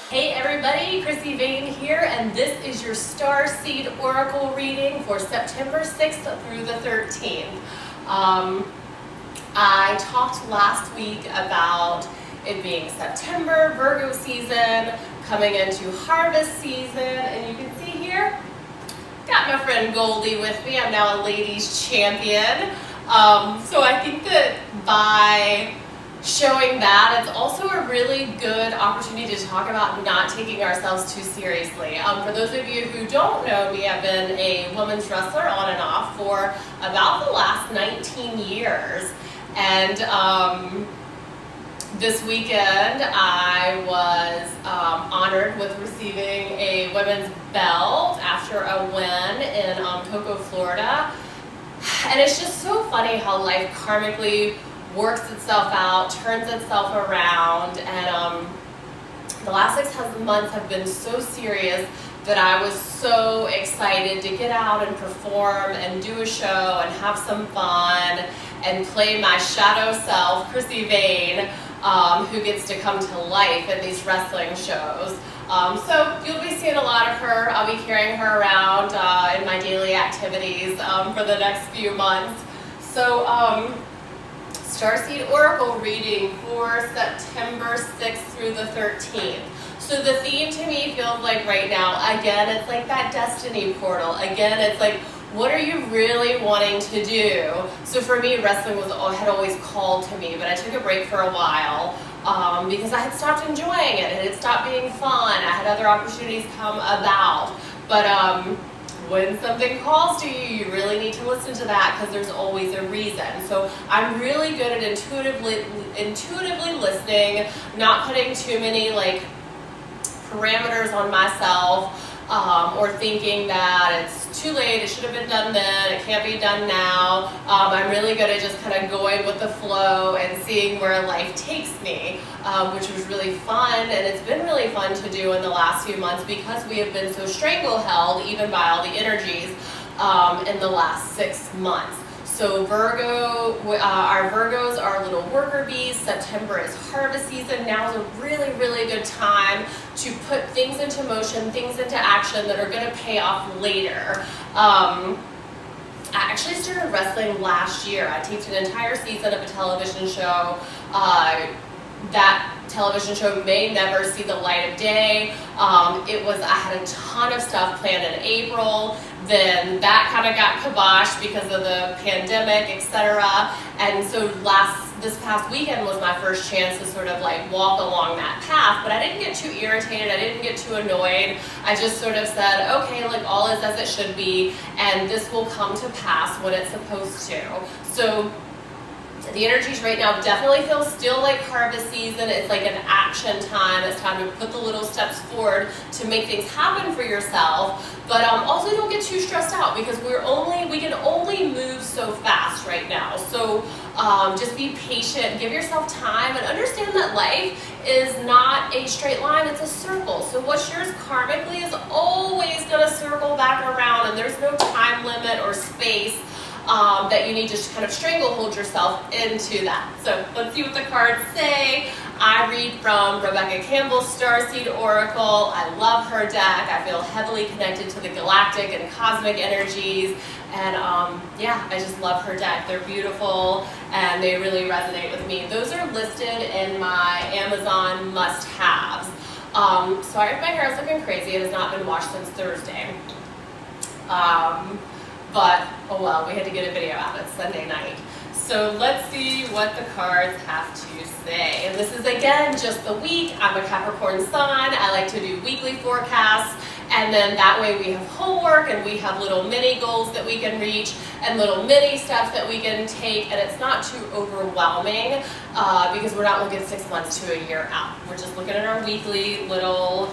Hey everybody, Krissy Vaine here, and this is your Starseed Oracle reading for September 6th through the 13th. I talked last week about it being September, Virgo season, coming into harvest season, and you can see here, got my friend Goldie with me. I'm now a ladies champion. So I think that by showing that, it's also a really good opportunity to talk about not taking ourselves too seriously. For those of you who don't know me, I've been a women's wrestler on and off for about the last 19 years. And this weekend I was honored with receiving a women's belt after a win in Cocoa, Florida. And it's just so funny how life karmically works itself out, turns itself around, and the last 6 months have been so serious that I was so excited to get out and perform and do a show and have some fun and play my shadow self, Krissy Vaine, who gets to come to life at these wrestling shows. So you'll be seeing a lot of her. I'll be carrying her around in my daily activities for the next few months. So Starseed Oracle reading for September 6th through the 13th. So the theme to me feels like right now, again, it's like that destiny portal. Again, it's like, what are you really wanting to do? So for me, wrestling had always called to me, but I took a break for a while because I had stopped enjoying it. It had stopped being fun. I had other opportunities come about. But when something calls to you, you really need to listen to that because there's always a reason. So I'm really good at intuitively listening, not putting too many parameters on myself, or thinking that it's too late, it should have been done then, it can't be done now. I'm really good at just kind of going with the flow and seeing where life takes me, which was really fun, and it's been really fun to do in the last few months because we have been so strangle-held even by all the energies in the last 6 months. So Virgo, our Virgos are little worker bees. September is harvest season. Now is a really, really good time to put things into motion, things into action that are going to pay off later. I actually started wrestling last year. I taped an entire season of a television show. That television show may never see the light of day. I had a ton of stuff planned in April. Then that kind of got kiboshed because of the pandemic, etc. And so this past weekend was my first chance to sort of walk along that path, but I didn't get too irritated, I didn't get too annoyed. I just sort of said, okay, all is as it should be, and this will come to pass when it's supposed to. So the energies right now definitely feel still like harvest season. It's like an action time. It's time to put the little steps forward to make things happen for yourself. But also don't get too stressed out because we can only move so fast right now. So just be patient, give yourself time, and understand that life is not a straight line, it's a circle. So what's yours karmically is always going to circle back around, and there's no time limit or space that you need to kind of stranglehold yourself into that. So let's see what the cards say. I read from Rebecca Campbell's Starseed Oracle. I love her deck. I feel heavily connected to the galactic and cosmic energies. And yeah, I just love her deck. They're beautiful and they really resonate with me. Those are listed in my Amazon must-haves. Sorry if my hair is looking crazy. It has not been washed since Thursday. But, oh well, we had to get a video out. It's Sunday night. So let's see what the cards have to say. And this is, again, just the week. I'm a Capricorn sun. I like to do weekly forecasts. And then that way we have homework and we have little mini goals that we can reach and little mini steps that we can take. And it's not too overwhelming because we're not looking 6 months to a year out. We're just looking at our weekly little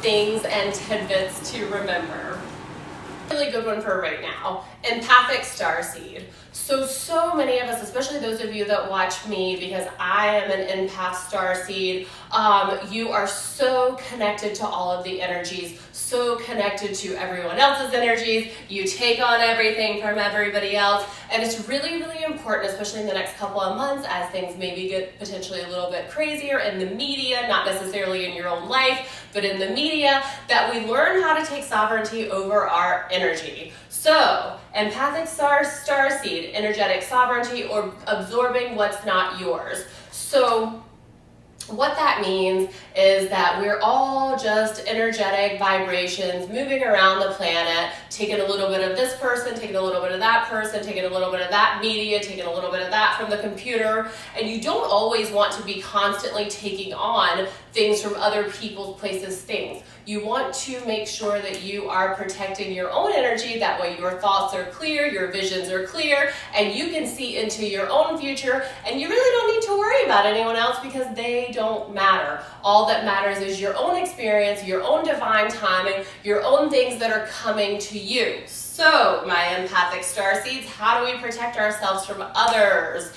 things and tidbits to remember. Really good one for right now. Empathic starseed. So many of us, especially those of you that watch me, because I am an empath starseed, you are so connected to all of the energies, so connected to everyone else's energies. You take on everything from everybody else, and it's really, really important, especially in the next couple of months as things maybe get potentially a little bit crazier in the media, not necessarily in your own life, but in the media, that we learn how to take sovereignty over our energy. So, empathic starseed, energetic sovereignty, or absorbing what's not yours. So, what that means is that we're all just energetic vibrations moving around the planet, taking a little bit of this person, taking a little bit of that person, taking a little bit of that media, taking a little bit of that from the computer, and you don't always want to be constantly taking on things from other people's places, things. You want to make sure that you are protecting your own energy, that way your thoughts are clear, your visions are clear, and you can see into your own future, and you really don't need to worry about anyone else because they don't matter. All that matters is your own experience, your own divine timing, your own things that are coming to you. So, my empathic starseeds, how do we protect ourselves from others?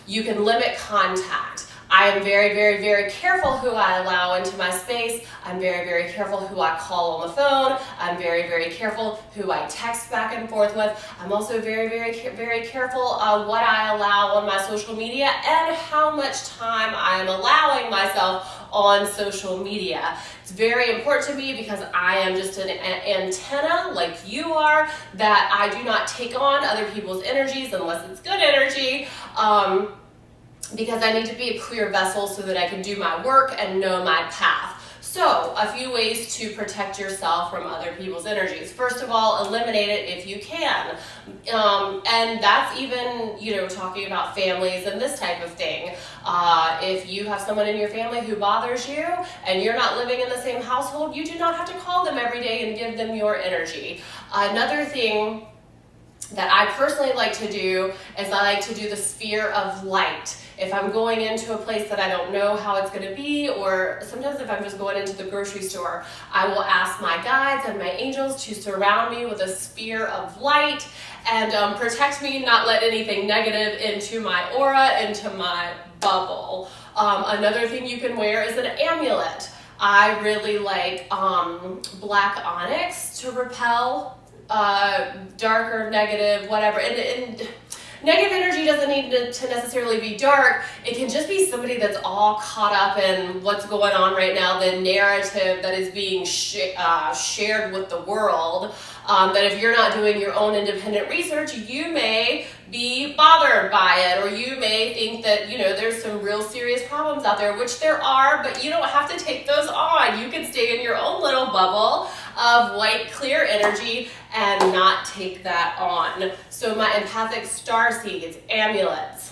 You can limit contact. I am very, very, very careful who I allow into my space. I'm very, very careful who I call on the phone. I'm very, very careful who I text back and forth with. I'm also very, very careful what I allow on my social media and how much time I am allowing myself on social media. It's very important to me because I am just an antenna like you are, that I do not take on other people's energies unless it's good energy. Because I need to be a clear vessel so that I can do my work and know my path. So, a few ways to protect yourself from other people's energies. First of all, eliminate it if you can. And that's even, talking about families and this type of thing. If you have someone in your family who bothers you and you're not living in the same household, you do not have to call them every day and give them your energy. Another thing that I personally like to do is I like to do the sphere of light. If I'm going into a place that I don't know how it's going to be, or sometimes if I'm just going into the grocery store, I will ask my guides and my angels to surround me with a sphere of light and protect me, not let anything negative into my aura, into my bubble. Another thing you can wear is an amulet. I really like black onyx to repel darker, negative, whatever. And negative energy doesn't need to necessarily be dark. It can just be somebody that's all caught up in what's going on right now, the narrative that is being shared with the world. That if you're not doing your own independent research, you may be bothered by it, or you may think that, there's some real serious problems out there, which there are, but you don't have to take those on. You can stay in your own little bubble of white, clear energy and not take that on. So my empathic starseeds, amulets,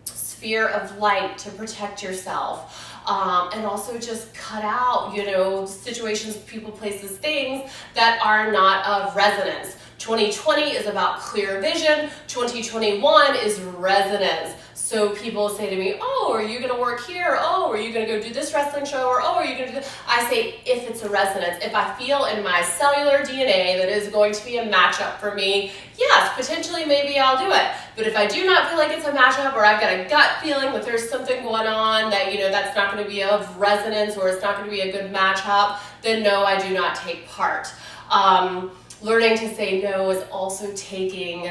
sphere of light to protect yourself. And also just cut out, situations, people, places, things that are not of resonance. 2020 is about clear vision. 2021 is resonance. So people say to me, oh, are you going to work here? Oh, are you going to go do this wrestling show? Or, oh, are you going to do this? I say, if it's a resonance, if I feel in my cellular DNA that is going to be a matchup for me, yes, potentially maybe I'll do it. But if I do not feel like it's a matchup, or I've got a gut feeling that there's something going on that, that's not going to be of resonance, or it's not going to be a good matchup, then no, I do not take part. Learning to say no is also taking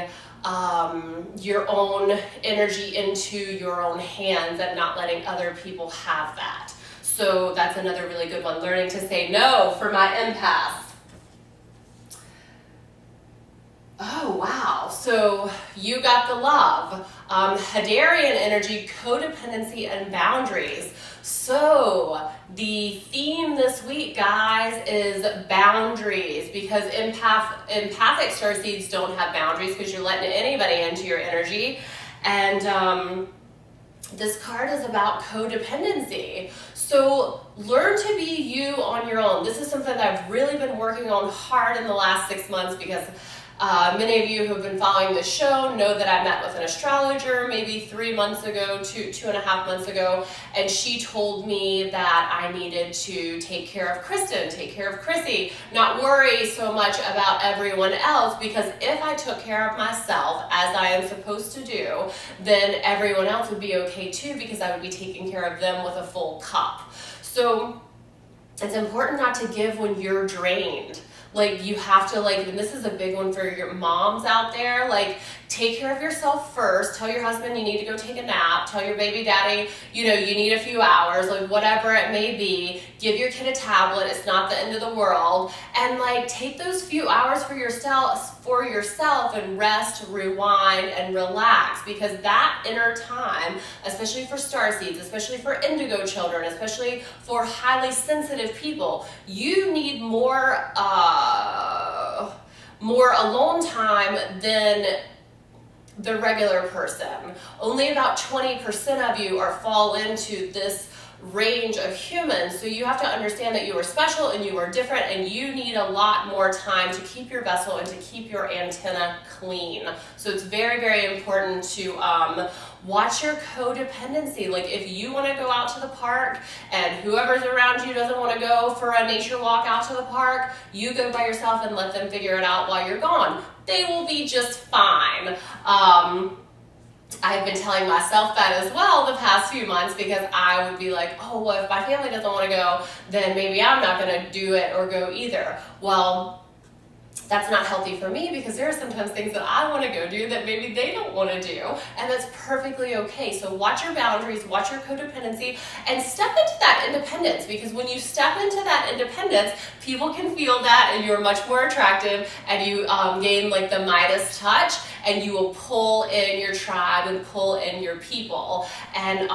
your own energy into your own hands and not letting other people have that. So that's another really good one, learning to say no for my empaths. Oh, wow. So you got the love. Hadarian energy, codependency, and boundaries. So the theme this week, guys, is boundaries, because empathic starseeds don't have boundaries because you're letting anybody into your energy. And this card is about codependency. So learn to be you on your own. This is something that I've really been working on hard in the last 6 months, because Many of you who have been following the show know that I met with an astrologer maybe 3 months ago, 2.5 months ago, and she told me that I needed to take care of Kristen, take care of Krissy, not worry so much about everyone else, because if I took care of myself as I am supposed to do, then everyone else would be okay too, because I would be taking care of them with a full cup. So it's important not to give when you're drained. Like, you have to, like, and this is a big one for your moms out there, like, take care of yourself first. Tell your husband you need to go take a nap. Tell your baby daddy, you know, you need a few hours, like, whatever it may be. Give your kid a tablet. It's not the end of the world. And, like, take those few hours for yourself and rest, rewind, and relax, because that inner time, especially for starseeds, especially for indigo children, especially for highly sensitive people, you need more alone time than the regular person. Only about 20% of you fall into this range of humans, so you have to understand that you are special and you are different, and you need a lot more time to keep your vessel and to keep your antenna clean. So it's very, very important to watch your codependency. Like, if you want to go out to the park and whoever's around you doesn't want to go for a nature walk out to the park, you go by yourself and let them figure it out while you're gone. They will be just fine. I've been telling myself that as well the past few months, because I would be like, oh, well, if my family doesn't want to go, then maybe I'm not going to do it or go either. Well, that's not healthy for me, because there are sometimes things that I want to go do that maybe they don't want to do, and that's perfectly okay. So watch your boundaries, watch your codependency, and step into that independence, because when you step into that independence, people can feel that, and you're much more attractive, and you gain like the Midas touch, and you will pull in your tribe and pull in your people. And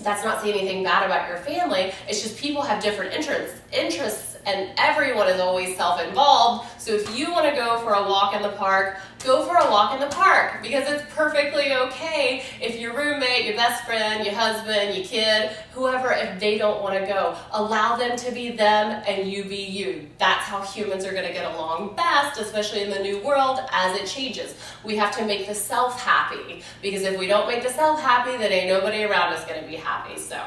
that's not saying anything bad about your family. It's just people have different interests, and everyone is always self-involved. So if you want to go for a walk in the park, go for a walk in the park, because it's perfectly okay if your roommate, your best friend, your husband, your kid, whoever, if they don't want to go. Allow them to be them and you be you. That's how humans are going to get along best, especially in the new world as it changes. We have to make the self happy, because if we don't make the self happy, then ain't nobody around us going to be happy. So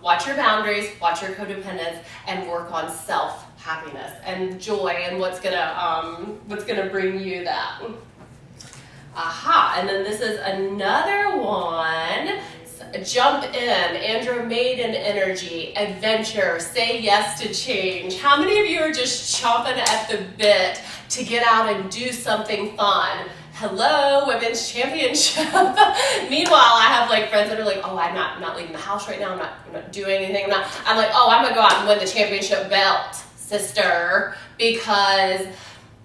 watch your boundaries, watch your codependence, and work on self-happiness and joy, and what's gonna bring you that. Aha, and then this is another one. Jump in, Andromedan energy, adventure, say yes to change. How many of you are just chomping at the bit to get out and do something fun? Hello, Women's Championship. Meanwhile, I have like friends that are like, oh, I'm not leaving the house right now. I'm not doing anything. I'm like, oh, I'm gonna go out and win the championship belt, sister, because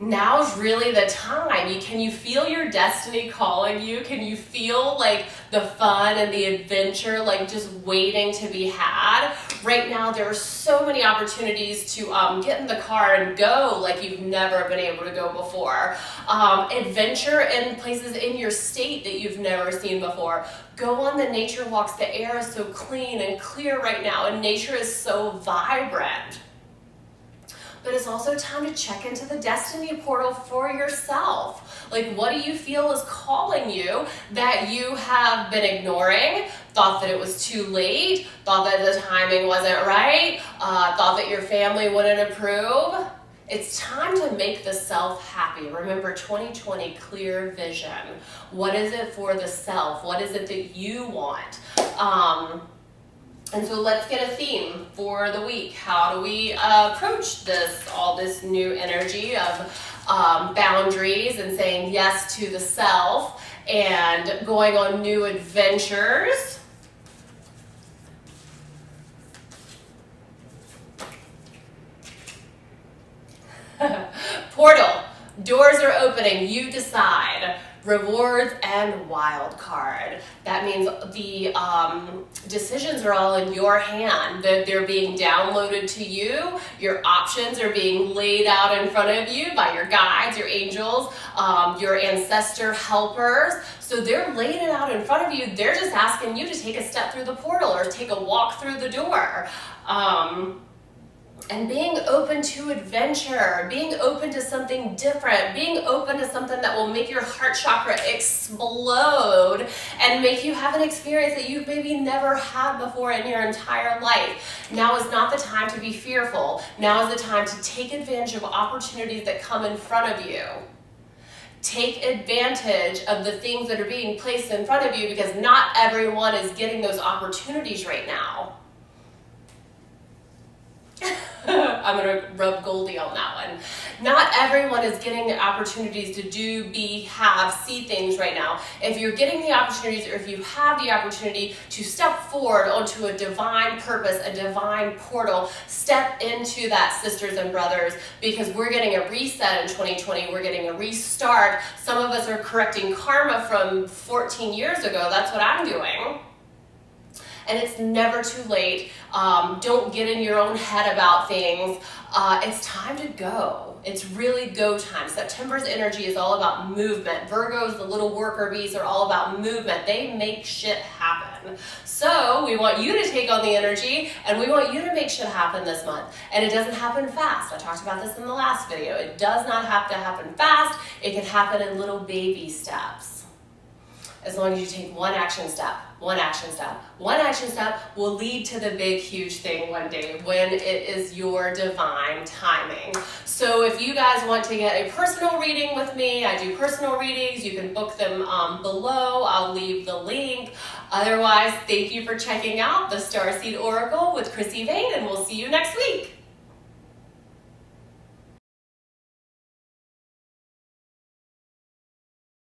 now's really the time. Can you feel your destiny calling you? Can you feel like the fun and the adventure, like just waiting to be had? Right now, there are so many opportunities to get in the car and go like you've never been able to go before. Adventure in places in your state that you've never seen before. Go on the nature walks. The air is so clean and clear right now, and nature is so vibrant. But it's also time to check into the destiny portal for yourself. Like, what do you feel is calling you that you have been ignoring, thought that it was too late, thought that the timing wasn't right, thought that your family wouldn't approve? It's time to make the self happy. Remember, 2020, clear vision. What is it for the self? What is it that you want? And so let's get a theme for the week. How do we approach all this new energy of boundaries and saying yes to the self and going on new adventures? Portal, doors are opening, you decide. Rewards and wild card. That means the decisions are all in your hand. They're being downloaded to you. Your options are being laid out in front of you by your guides, your angels, your ancestor helpers. So they're laying it out in front of you. They're just asking you to take a step through the portal or take a walk through the door. And being open to adventure, being open to something different, being open to something that will make your heart chakra explode and make you have an experience that you've maybe never had before in your entire life. Now is not the time to be fearful. Now is the time to take advantage of opportunities that come in front of you. Take advantage of the things that are being placed in front of you, because not everyone is getting those opportunities right now. I'm going to rub Goldie on that one. Not everyone is getting the opportunities to do, be, have, see things right now. If you're getting the opportunities, or if you have the opportunity to step forward onto a divine purpose, a divine portal, step into that, sisters and brothers, because we're getting a reset in 2020. We're getting a restart. Some of us are correcting karma from 14 years ago. That's what I'm doing. And it's never too late. Don't get in your own head about things. It's time to go. It's really go time. September's energy is all about movement. Virgos, the little worker bees, are all about movement. They make shit happen. So we want you to take on the energy, and we want you to make shit happen this month. And it doesn't happen fast. I talked about this in the last video. It does not have to happen fast. It can happen in little baby steps. As long as you take one action step, one action step. One action step will lead to the big, huge thing one day when it is your divine timing. So if you guys want to get a personal reading with me, I do personal readings. You can book them below. I'll leave the link. Otherwise, thank you for checking out the Starseed Oracle with Krissy Vaine, and we'll see you next week.